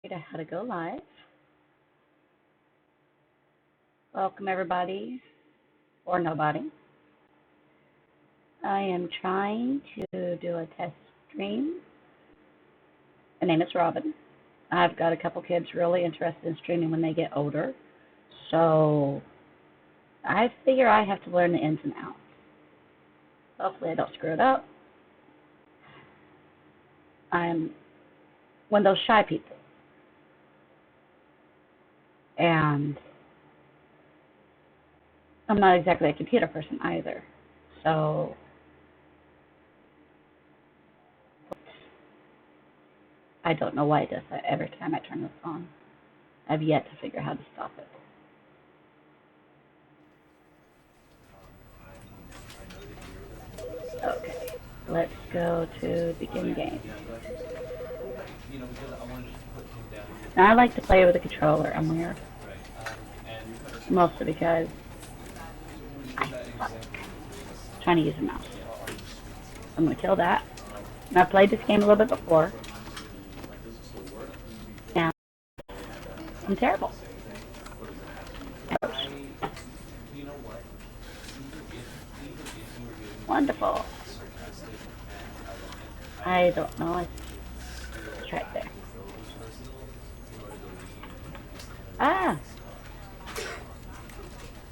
How to go live. Welcome everybody, or nobody. I am trying to do a test stream. My name is Robin. I've got a couple kids really interested in streaming when they get older. So I figure I have to learn the ins and outs. Hopefully I don't screw it up. I'm one of those shy people. And I'm not exactly a computer person either. So I don't know why it does that every time I turn this on. I've yet to figure out how to stop it. Okay, let's go to begin game. Now I like to play with a controller. I'm weird. Mostly because I suck trying to use a mouse. I'm going to kill that. And I've played this game a little bit before. And I'm terrible. Wonderful. I don't know. It's right there. Ah!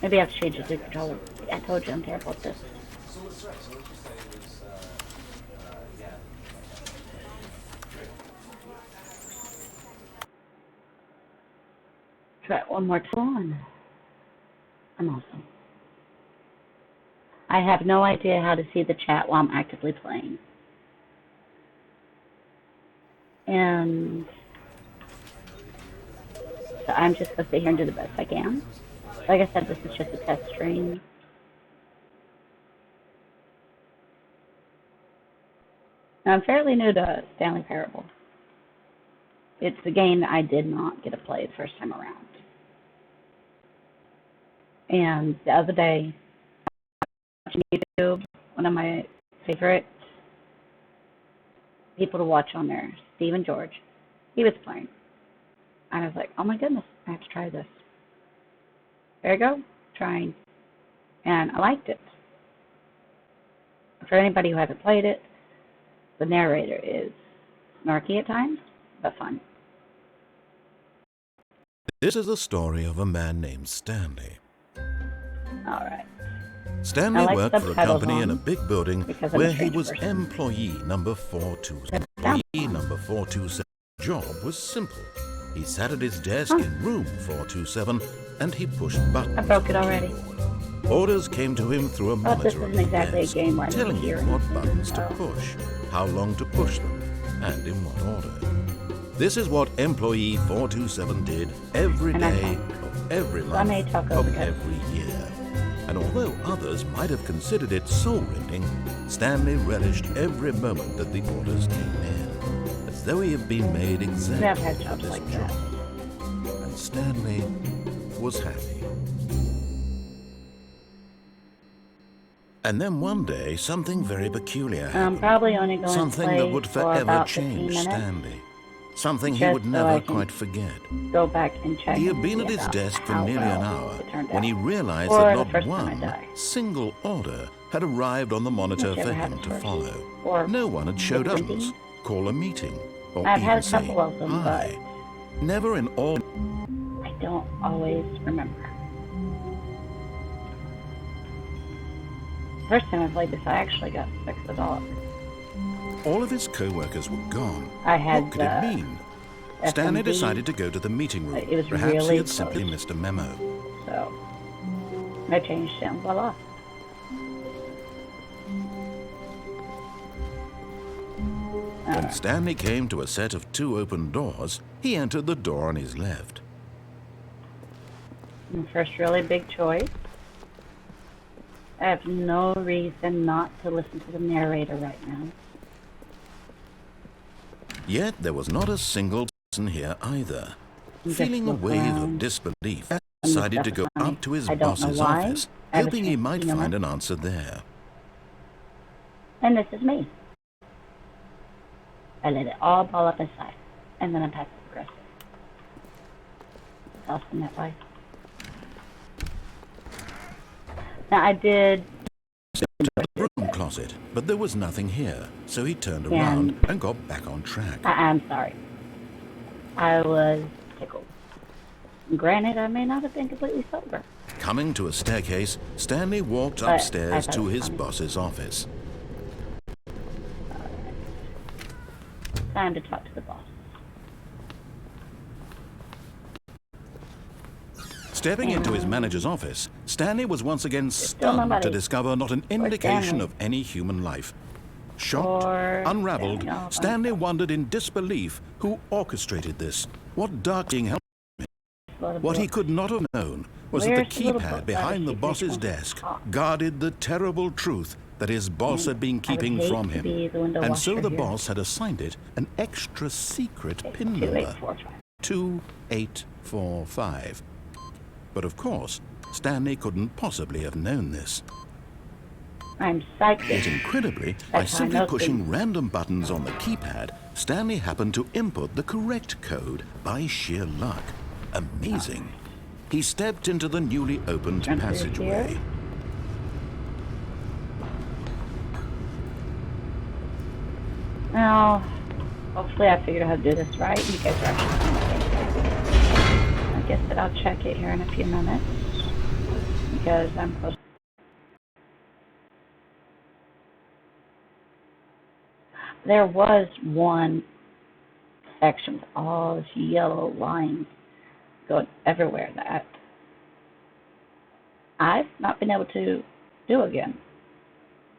Maybe I have to change it to controller. I told you I'm terrible at this. Try it one more time. I'm awesome. I have no idea how to see the chat while I'm actively playing. And so I'm just going to sit here and do the best I can. Like I said, this is just a test stream. Now, I'm fairly new to Stanley Parable. It's the game that I did not get to play the first time around. And the other day, watching YouTube, one of my favorite people to watch on there, Steve and George, he was playing. And I was like, oh my goodness, I have to try this. There you go, trying. And I liked it. For anybody who hasn't played it, the narrator is snarky at times, but fun. This is the story of a man named Stanley. All right. Stanley worked for a company in a big building where he was employee number 427. Employee number 427's job was simple. He sat at his desk in room 427 and he pushed buttons. I broke it already. Orders came to him through a monitor on his desk, telling him what buttons to push, how long to push them, and in what order. This is what employee 427 did every day of every month of every year. And although others might have considered it soul-rending, Stanley relished every moment that the orders came in, as though he had been made exactly for this job. And Stanley was happy. And then one day, something very peculiar happened. I'm probably only going something to play that would forever change Stanley. Something he would never quite forget. Go back and check. He had been at his desk for nearly an hour when he realized that not one single order had arrived on the monitor for him to follow. No one had showed up, call a meeting, or even say hi. Never in all. I don't always remember. First time I played this, I actually got $6. All of his co-workers were gone. What could it mean? Stanley decided to go to the meeting room. Perhaps really he had simply missed a memo. So, I changed it and voila. When Stanley came to a set of 2 open doors, he entered the door on his left. First really big choice. I have no reason not to listen to the narrator right now. Yet there was not a single person here either. Feeling a wave of disbelief, he decided to go up to his boss's office, hoping he might find an answer there. And this is me. I let it all ball up inside, and then I passive aggressive. tossing that way. Now I did into the broom closet, but there was nothing here, so he turned around and got back on track. I'm sorry. I was tickled. Granted, I may not have been completely sober. Coming to a staircase, Stanley walked upstairs to his boss's office. Time to talk to the boss. Stepping into his manager's office, Stanley was once again stunned to discover not an indication of any human life. Shocked, unraveled, Stanley wondered in disbelief who orchestrated this. What dark thing helped him? What he could not have known was that the keypad behind the boss's desk guarded the terrible truth that his boss had been keeping from him. And so the boss had assigned it an extra secret PIN number, 2845. But of course, Stanley couldn't possibly have known this. I'm psychic. Yet incredibly, by simply pushing random buttons on the keypad, Stanley happened to input the correct code by sheer luck. Amazing. He stepped into the newly opened passageway. Now, hopefully I figured out how to do this right. You guys are actually on the same page. I guess that I'll check it here in a few minutes. Because I'm close. There was one section with all this yellow lines going everywhere that I've not been able to do again.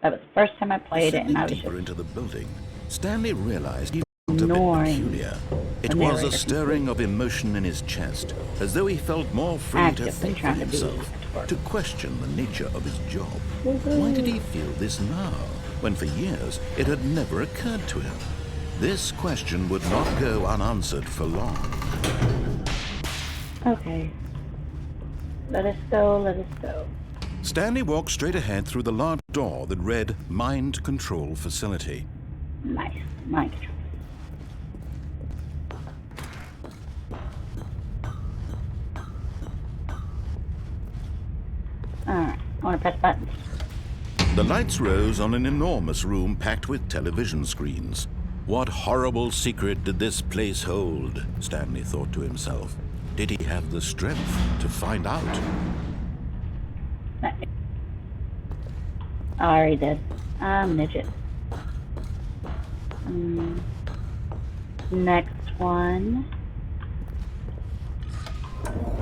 That was the first time I played it, and I was deeper into the building, Stanley realized he felt a bit peculiar. It was a stirring of emotion in his chest, as though he felt more free to think for himself, to question the nature of his job. Why did he feel this now, when for years it had never occurred to him? This question would not go unanswered for long. Okay. Let us go, let us go. Stanley walked straight ahead through the large door that read Mind Control Facility. Nice. Mind control. Alright, I want to press buttons. The lights rose on an enormous room packed with television screens. What horrible secret did this place hold? Stanley thought to himself. Did he have the strength to find out? I already did. I'm midget. Next one.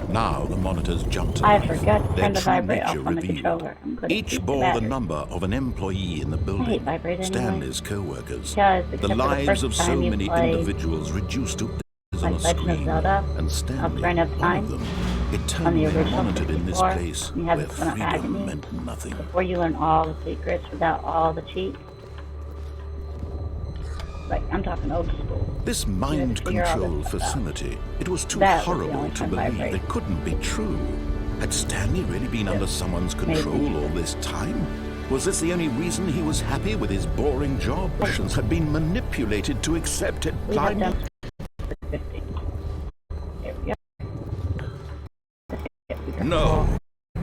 Now the monitors jumped I alive. forgot to turn the Their true vibrate off nature on the revealed. controller. Each bore the number of an employee in the building, Stanley's co-workers. The lives of so many individuals reduced to pixels on a screen, and Stanley, one of them, eternally monitored in this place where freedom meant nothing. Before you learn all the secrets without all the cheats. Like, I'm talking old school. This mind control facility, it was too horrible to believe it couldn't be true. Had Stanley really been under someone's control all this time? Was this the only reason he was happy with his boring job? Russians had been manipulated to accept it blindly. No,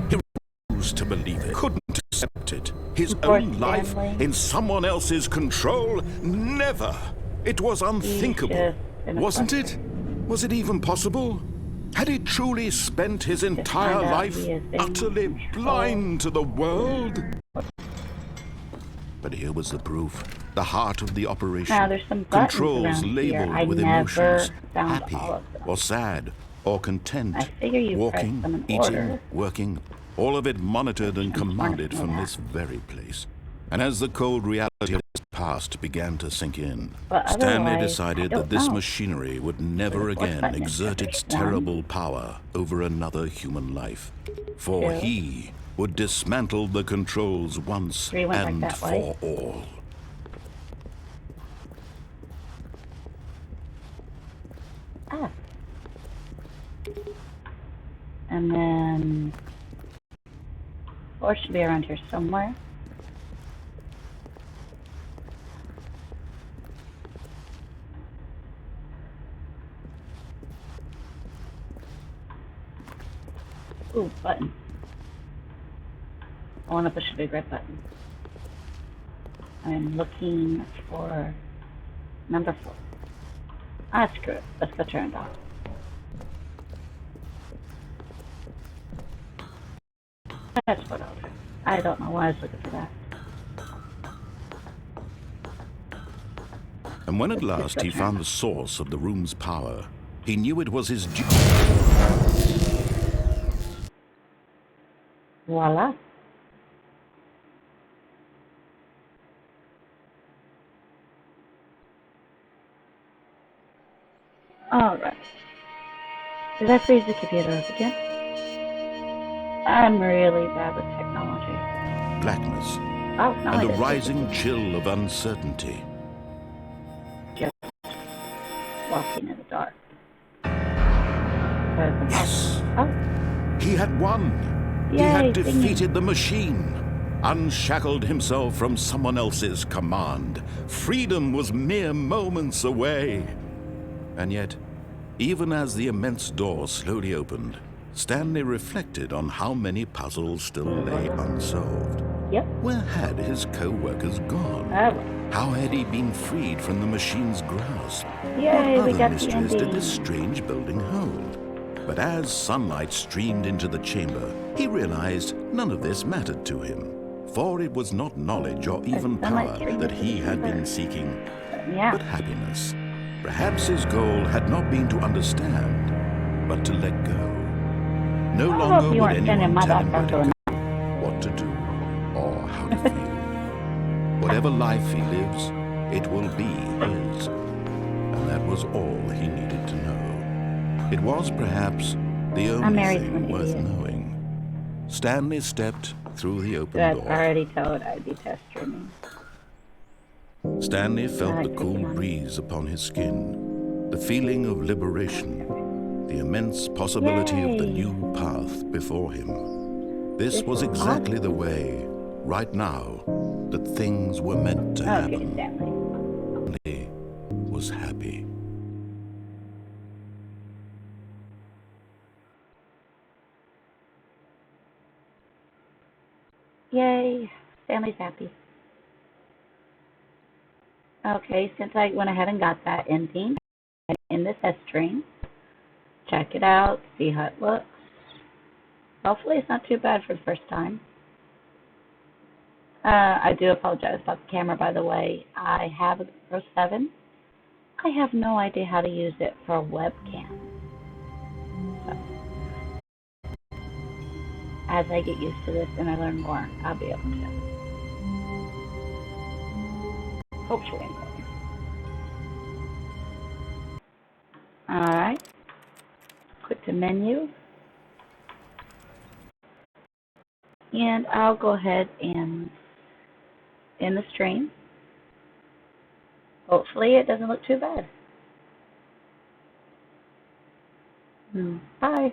he refused to believe it, couldn't accept it. His own life in someone else's control? Never! It was unthinkable, wasn't it? Was it even possible? Had he truly spent his entire life utterly blind to the world? But here was the proof. The heart of the operation. Now, there's some controls labeled with emotions. Happy or sad or content. Walking, eating, working. All of it monitored and commanded from this very place. And as the cold reality of his past began to sink in, Stanley decided that this machinery would never again exert its terrible power over another human life. For he would dismantle the controls once and for all. Ah. And then 4 should be around here somewhere. Ooh, button. I want to push a big red button. I'm looking for number 4. Ah, screw it. Let's go turn it off. That's what I'll do. I don't know why I was looking for that. And when at last he found the source of the room's power, he knew it was his duty. Voila. Alright. Did I freeze the computer up again? I'm really bad with technology. Blackness. Oh, no, and a rising chill of uncertainty. Just walking in the dark. Yes! Oh. He had won! Yay, he had defeated the machine! Unshackled himself from someone else's command. Freedom was mere moments away. And yet, even as the immense door slowly opened, Stanley reflected on how many puzzles still lay unsolved. Yep. Where had his co-workers gone? How had he been freed from the machine's grasp? Yay, what we other got mysteries the did this strange building hold? But as sunlight streamed into the chamber, he realized none of this mattered to him, for it was not knowledge or even power that he had been seeking, but happiness. Perhaps his goal had not been to understand, but to let go. No longer would anyone tell him what to do or how to feel. Whatever life he lives, it will be his. And that was all he needed to know. It was perhaps the only thing worth knowing. Stanley stepped through the open door. I already told I'd be test streaming. Stanley felt the cool breeze upon his skin, the feeling of liberation, the immense possibility of the new path before him. This was exactly the way, right now, that things were meant to happen. Stanley was happy. Yay, Stanley's happy. Okay, since I went ahead and got that ending in the test stream, check it out, see how it looks. Hopefully it's not too bad for the first time. I do apologize about the camera, by the way. I have a Pro 7. I have no idea how to use it for a webcam. So, as I get used to this and I learn more, I'll be able to. Hopefully. Alright. Click the menu. And I'll go ahead and end the stream. Hopefully it doesn't look too bad. Bye.